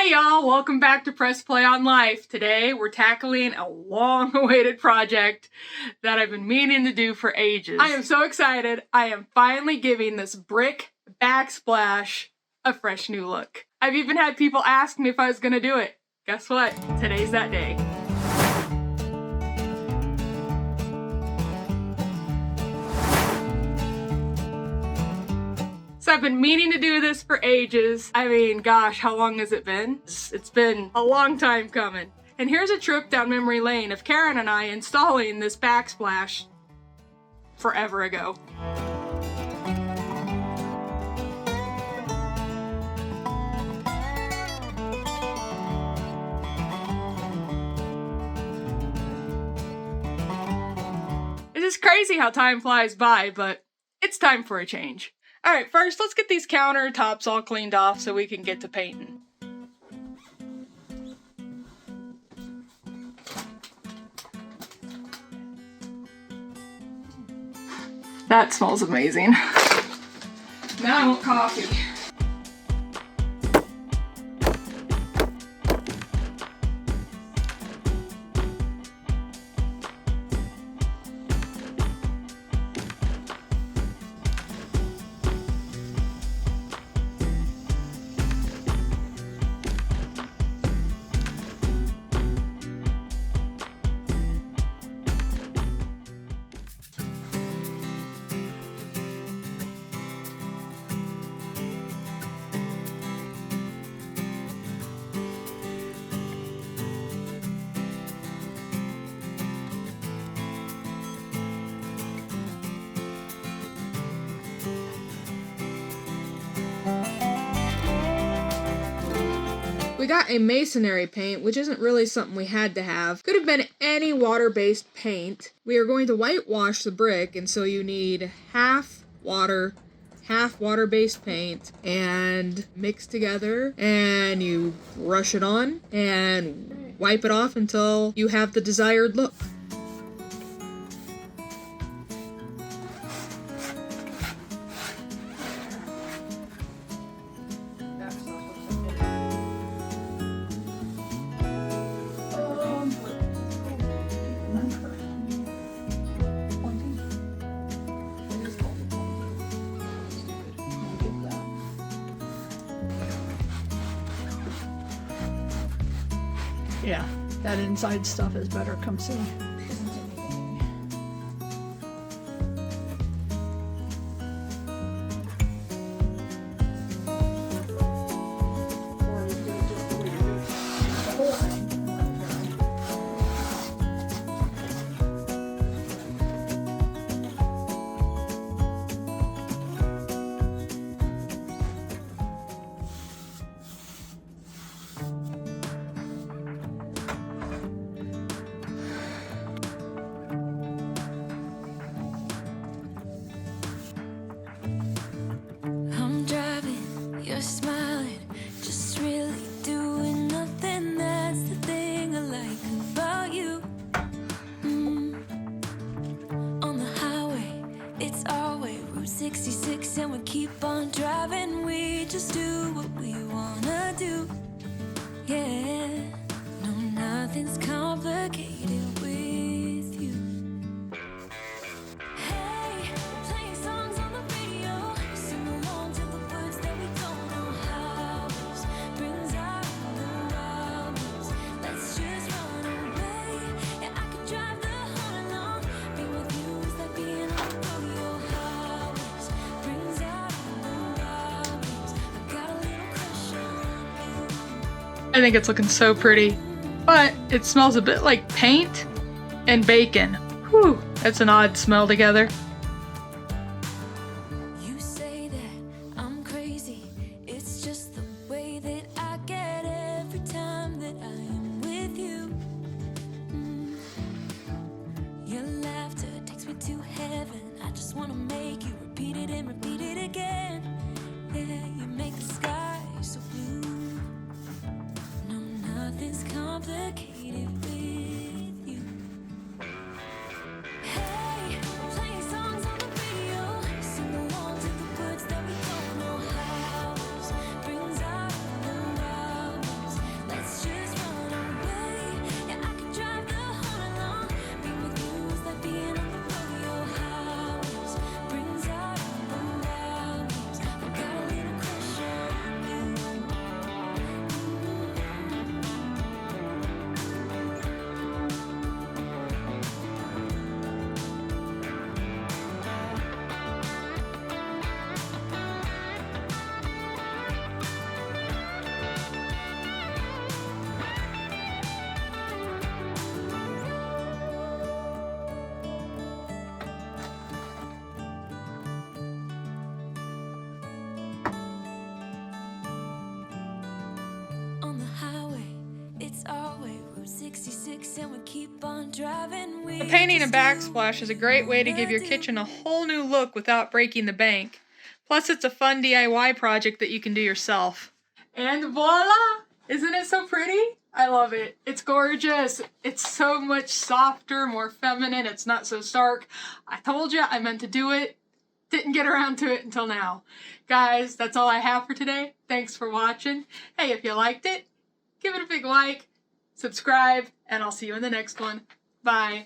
Hey y'all, welcome back to Press Play on Life. Today we're tackling a long-awaited project that I've been meaning to do for ages. I am so excited. I am finally giving this brick backsplash a fresh new look. I've even had people ask me if I was gonna do it. Guess what? Today's that day. So I've been meaning to do this for ages. I mean, gosh, how long has it been? It's been a long time coming. And here's a trip down memory lane of Karen and I installing this backsplash forever ago. It is crazy how time flies by, but it's time for a change. Alright, first let's get these countertops all cleaned off so we can get to painting. That smells amazing. Now I want coffee. We got a masonry paint, which isn't really something we had to have. Could have been any water-based paint. We are going to whitewash the brick, and so you need half water, half water-based paint, and mix together, and you brush it on, and wipe it off until you have the desired look. Yeah, that inside stuff is better. Come see. You're smiling, just really doing nothing. That's the thing I like about you. On the highway, it's our way, Route 66, and we keep on driving. We just do what we wanna do. Yeah, no, nothing's complicated with you. Hey, playing songs on the radio, sing along to the words that we don't know how. Brings out the wildness. Let's just run away. Yeah, I could drive the whole along. Be with you is like being on the rodeo highways. Brings out the wildness. I got a little crush on you. I think it's looking so pretty, but it smells a bit like paint and bacon. Whew, that's an odd smell together. You say that I'm crazy. It's just the way that I get every time that I am with you. Your laughter takes me to heaven. I just wanna make you repeat it and repeat it again. Yeah, you make the sky so blue. No, nothing's complicated with you. Hey, playing songs on the radio, sing along to the words that we don't know how. Brings out the wildness. six and we keep on driving. The painting a backsplash is a great way to give your kitchen a whole new look without breaking the bank. Plus, it's a fun DIY project that you can do yourself. And voila! Isn't it so pretty? I love it. It's gorgeous. It's so much softer, more feminine. It's not so stark. I told you I meant to do it. Didn't get around to it until now. Guys, that's all I have for today. Thanks for watching. Hey, if you liked it, give it a big like, subscribe, and I'll see you in the next one. Bye.